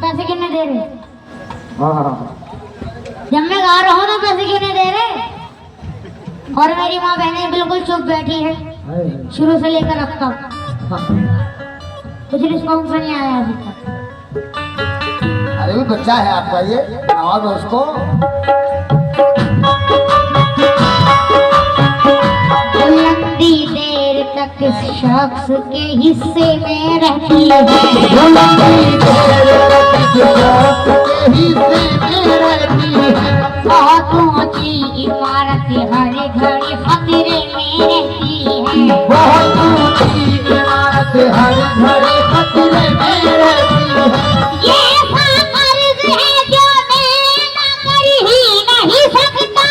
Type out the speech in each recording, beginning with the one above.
पैसे कितने दे रहे? जब मैं गा रहा हूँ ना पैसे क्यों नहीं दे रहे? और मेरी माँ बहनें बिल्कुल चुप बैठी है शुरू से लेकर अब तक। कुछ रिस्पॉन्स नहीं आया अभी तक। अरे भी बच्चा है आपका, ये आवाज उसको। लंबी देर तक इस शख्स के हिस्से में रहती है। बहुत ऊंची इमारत हर घड़ी खतरे में रहती है। बहुत ऊंची इमारत हर घड़ी खतरे में रहती है। ये ऐसा कर्ज है जो मैं ना कर ही नहीं सकता।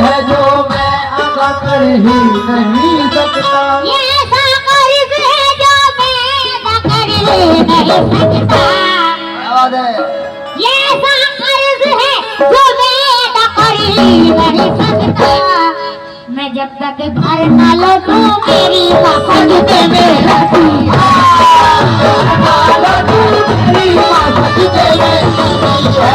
है जो मैं अदा कर ही नहीं सकता। ये ऐसा कर्ज है जो मैं ना कर ही नहीं सकता। आवाज है। ये ऐसा कर्ज है जो मैं ना कर ही नहीं सकता। मैं जब तक घर न लौटूं मेरी माँ सजदे में रहती है। मेरी माँ सजदे में रहती है।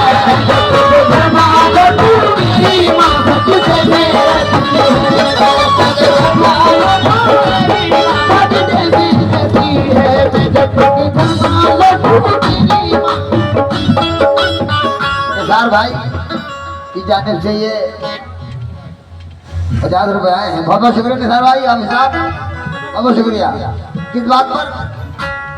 भाई की जाने से ये 50 रुपए आए हैं। बहुत बहुत शुक्रिया निसार भाई, हम साहब बहुत बहुत शुक्रिया। किस बात पर?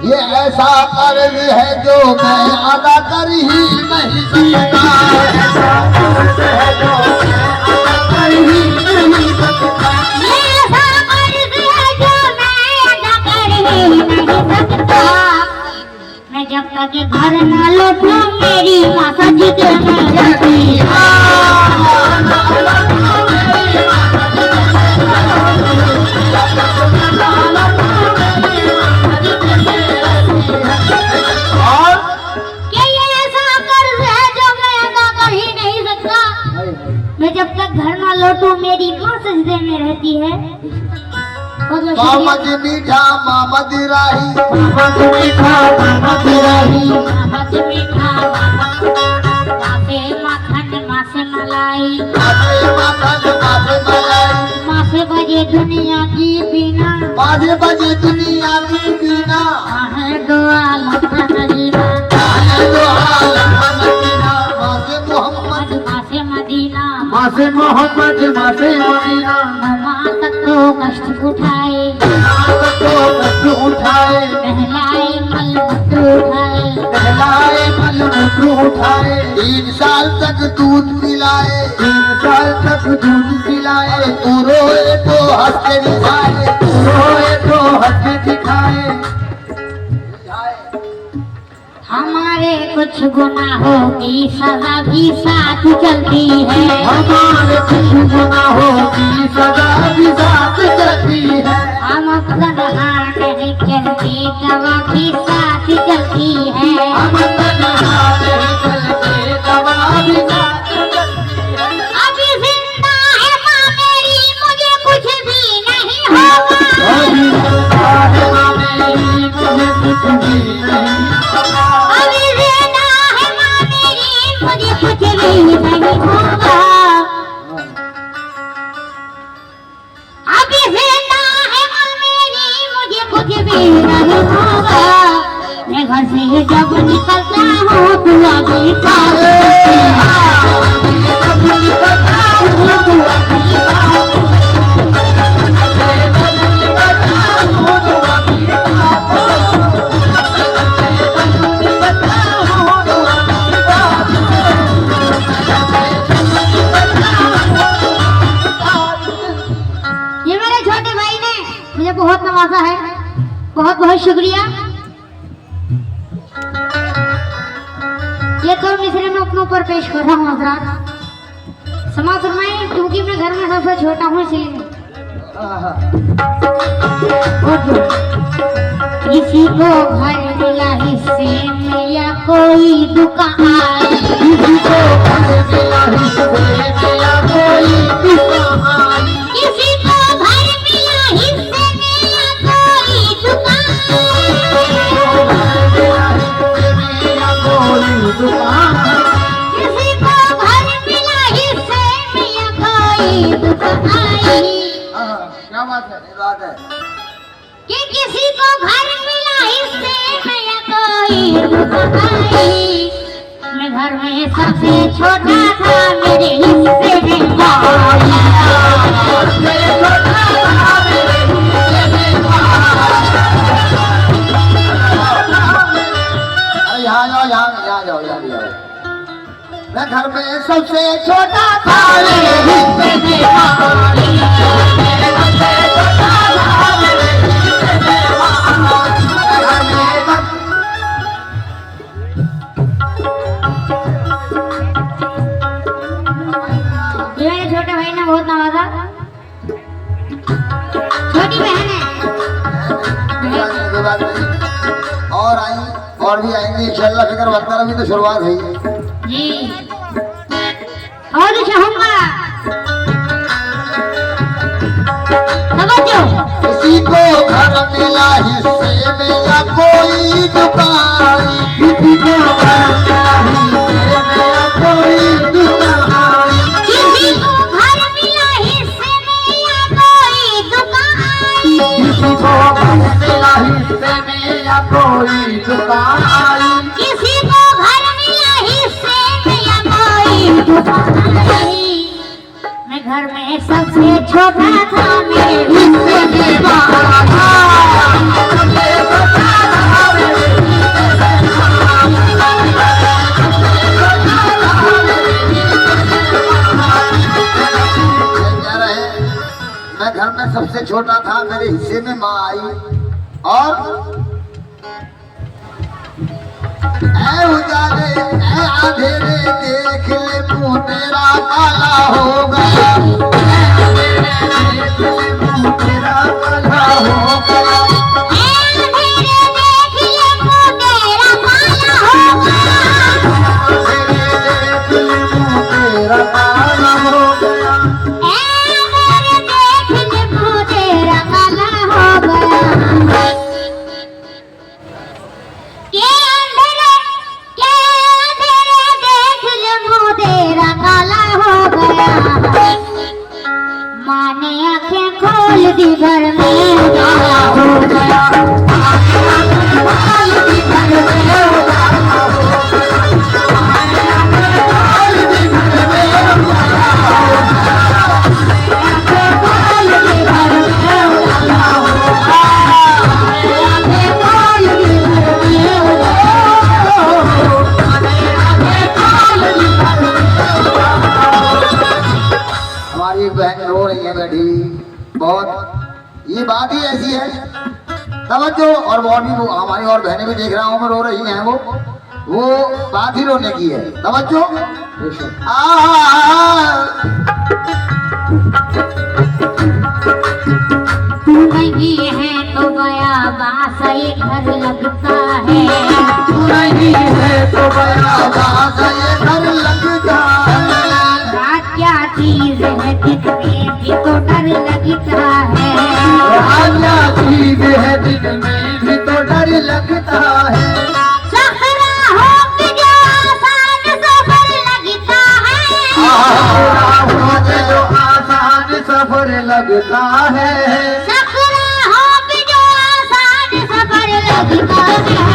ये ऐसा कर्ज है जो मैं अदा कर ही नहीं सकता। ऐसा कर्ज है जो मैं अदा कर ही नहीं सकता। ये ऐसा कर्ज है जो मैं अदा कर ही नहीं सकता। मैं जब तक घर न लौटूं मेरी माँ सजदे में रहती है। मैं जब तक घर ना लौटूं मेरी माँ सजदे में रहती है। मामद मीठा मामद राही, मामद मीठा मामद राही, मामद मीठा मासे माखन मासे मलाई, मासे माखन मासे मलाई, मासे बजे दुनिया की बीना, मासे बजे दुनिया की बीना। है दो आलम का नगीना, है दो आलम का नगीना। मासे मोहम्मद मासे मदीना, मासे मोहम्मद मासे मदीना। माँ तक तो कष्ट उठाए, माँ तक तो कष्ट उठाए, नहलाए मलमूत्र उठाए, नहलाए मलमूत्र उठाए। 3 साल तक दूध पिलाए, 3 साल तक दूध पिलाए। तू रोए तो हंस के दिखाए, तू रोए तो हंस के दिखाए। हमारे कुछ गुनाहों की सजा भी साथ चलती है। हमारे कुछ गुनाहों की सजा भी साथ चलती है। हम तन्हा नहीं चलते दवा भी साथ चलती है। हम तन्हा नहीं चलते दवा भी साथ चलती है। अभी जिंदा है माँ मेरी मुझे कुछ भी नहीं होगा। अभी जिंदा है माँ मेरी मुझे कुछ भी नहीं होगा। अभी जिंदा है माँ मेरी मुझे कुछ भी नहीं होगा। अभी जिंदा है माँ मेरी मुझे कुछ भी नहीं होगा। मैं घर से जब निकलता हूँ दुआ भी साथ बहुत नवाजा है। बहुत बहुत शुक्रिया। ये तो मिसरे में अपनों पर पेश कर रहा हूँ हजरात। समाज फरमाएं क्योंकि मैं घर में सबसे छोटा हूँ इसलिए। किसी को घर मिला हिस्से में या कोई दुकान, किसी को घर मिला हिस्से में या कोई दुकान, किसी को घर मिला हिस्से में या कोई दुकान, किसी को घर मिला हिस्से में या कोई दुकान। क्या बात है कि किसी को घर मिला हिस्से में या कोई दुकान। मैं घर में सबसे छोटा था, मेरे हिस्से में यहाँ जाओ। मैं घर में सबसे छोटा था, मेरे हिस्से में मेरे छोटे भाई ने बहुत नवाजा। छोटी बहन है और आई और भी आएंगे इंशाल्लाह। फिक्र मत कर, अभी तो शुरुआत हुई जी। और भी चाहूंगा किसी को घर मिला हिस्से में या कोई दुकान, किसी को घर मिला हिस्से में या कोई दुकान, किसी को घर मिला हिस्से में या कोई दुकान, किसी को घर मिला हिस्से में या कोई दुकान, किसी को घर मिला हिस्से में या कोई दुकान। मैं घर में सबसे छोटा था, मेरे हिस्से में बड़ा था। मैं घर में सबसे छोटा था, मेरे हिस्से में माँ आई और ऐ उजाले ऐ अंधेरे देख ले मुँह तेरा काला हो गया, ऐ अंधेरे देख ले मुँह तेरा काला हो गया, ऐ अंधेरे देख ले मुँह तेरा काला हो गया, अंधेरे देख ले मुँह तेरा काला हो गया, ऐ अंधेरे देख ले मुँह तेरा काला हो गया। के अंधेरे देख ले मुँह तेरा काला हो गया। माँ ने आंखें खोल दी, घर में उजाला हो गया। हमारी एक बहन रो रही है बैठी बहुत। ये बात ही ऐसी है, तवज्जो। और वो भी हमारी और बहनें भी देख रहा हूँ मैं, रो रही हैं। वो बात ही रोने की है, तवज्जो। तू नहीं है तो गया बास ये घर लगता है, तू नहीं है तो बया बात ये घर लगता है, रात क्या चीज है जिसमें भी तो डर लगता है, राजा चीज है दिन में भी तो डर लगता है, सखरा हो कि जो आसान सफर लगता है, जो आसान सफर लगता है, सखरा हो कि जो आसान सफर लगता है।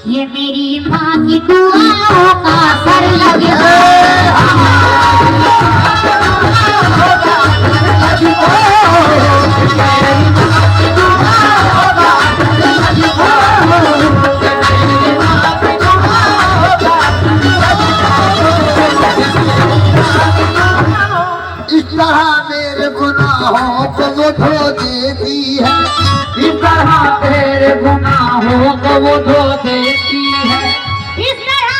ये मेरी माँ की दुआओं का असर लगता है। इस तरह मेरे गुनाहों को वो धो देती है, इस तरह मेरे गुनाहों को वो धो देती है, इस तरह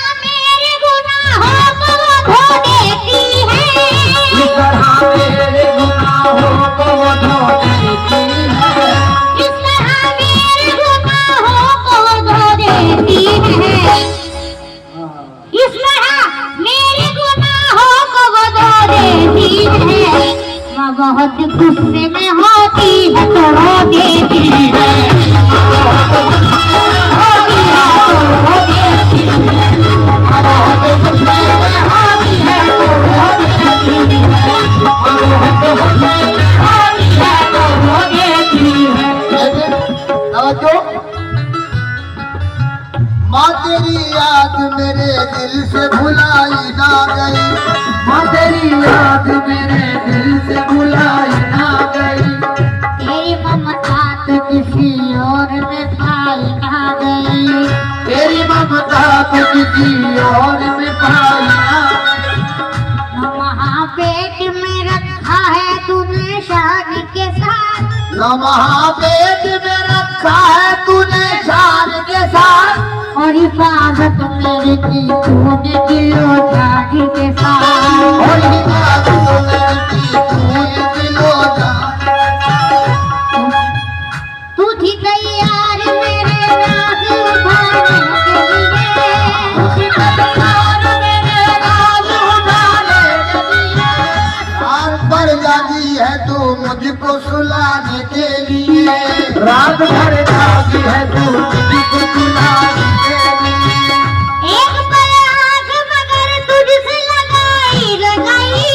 बहुत गुस्से में होती है तो रो देती है, होती है तो रो देती है, बहुत गुस्से में होती है तो रो देती है, बहुत गुस्से में होती है तो रो देती है। तवज्जो। माँ तेरी याद मेरे दिल से भुलाई ना गई, माँ तेरी याद मेरे दिल से भुलाई ना गई, तेरी ममता तो किसी और में पाई ना गई, तेरी ममता तो किसी और में पाई ना, महापेट में रखा है तूने शान के साथ, न महापेट में रखा है तूने शान के साथ, और हिफाजत मेरी की तूने दिलो जान के साथ, और हिफाजत मेरी की तूने दिलो जान, तू थी तैयार मेरे राज उठाने के लिए, तू थी तैयार मेरे राज उठाने के लिए, रात भर जागी है तू मुझको सुलाने के लिए, रात भर जागी है तू मुझको सुलाने के लिए, एक पल आँख मगर तुझसे लगाई लगाई,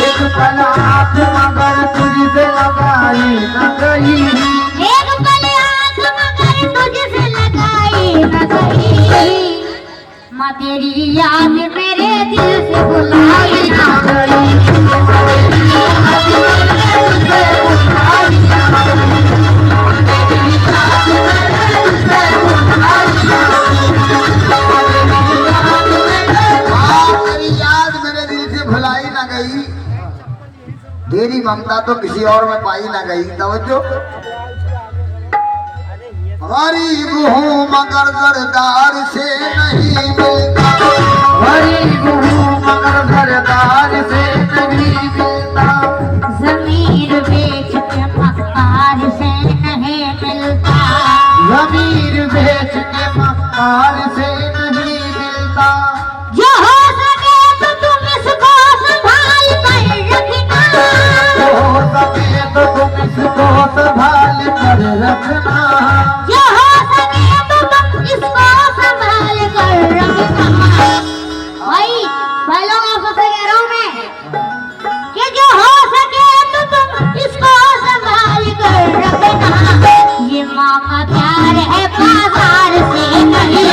एक पल आँख मगर तुझसे लगाई न गई, एक पल आँख मगर तुझसे लगाई न गई, माँ तेरी याद मेरे दिल से बुलाई ना गई, तेरी याद मेरे दिल से बुलाई ना गई, तेरी याद मेरे दिल से बुलाई ना गई, तेरी याद मेरे दिल से भुलाई ना गई, तेरी ममता तो किसी और में पाई ना गई। तवज्जो। गरीब हूँ मगर सरदार से नहीं मिलता, गरीब हूँ मगर सरदार से नहीं मिलता, ज़मीर बेच के मक्कार से नहीं मिलता, ज़मीर बेच के मक्कार से नहीं मिलता, जो हो सके तो तुम इसको संभाल कर रखना, जो हो सके तो तुम इसको संभाल कर रखना, जो हो सके तो तुम इसको संभाल कर रखना। भाई भाई लोग आपको सही कह रहा हूँ मैं कि जो हो सके तो तुम इसको संभाल कर रखना, ये माँ का प्यार है बाजार से नहीं,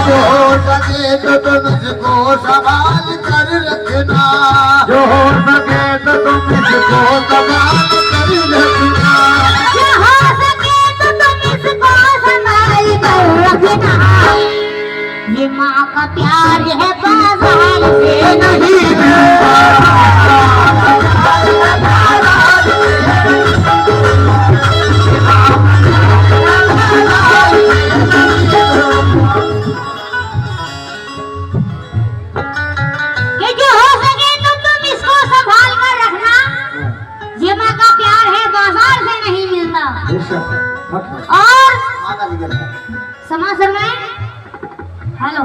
जो हो सके तो तुम इसको संभाल कर रखना, जो हो सके तो तुम इसको संभाल कर रखना, जो हो सके तो तुम इसको संभाल कर रखना, ये माँ का प्यार है बाजार से नहीं, कि जो हो सके तो तुम इसको संभाल कर रखना, ये माँ का प्यार है बाजार से नहीं मिलता। और समासर में हेलो,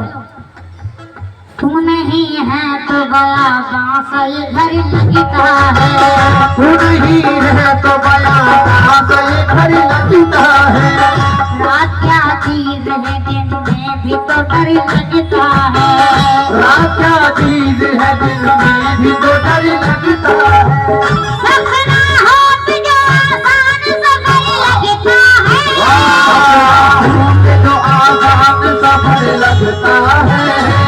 तुम नहीं है तो गया बांस ये घर लगता है, तू नहीं है तो बया से घर लगता है, रात क्या चीज है दिन में भी तो डर लगता है, रात क्या चीज है दिल में भी तो डर लगता है, सपना हो तो जो आसान सफर लगता है, जो आसान सफर लगता है,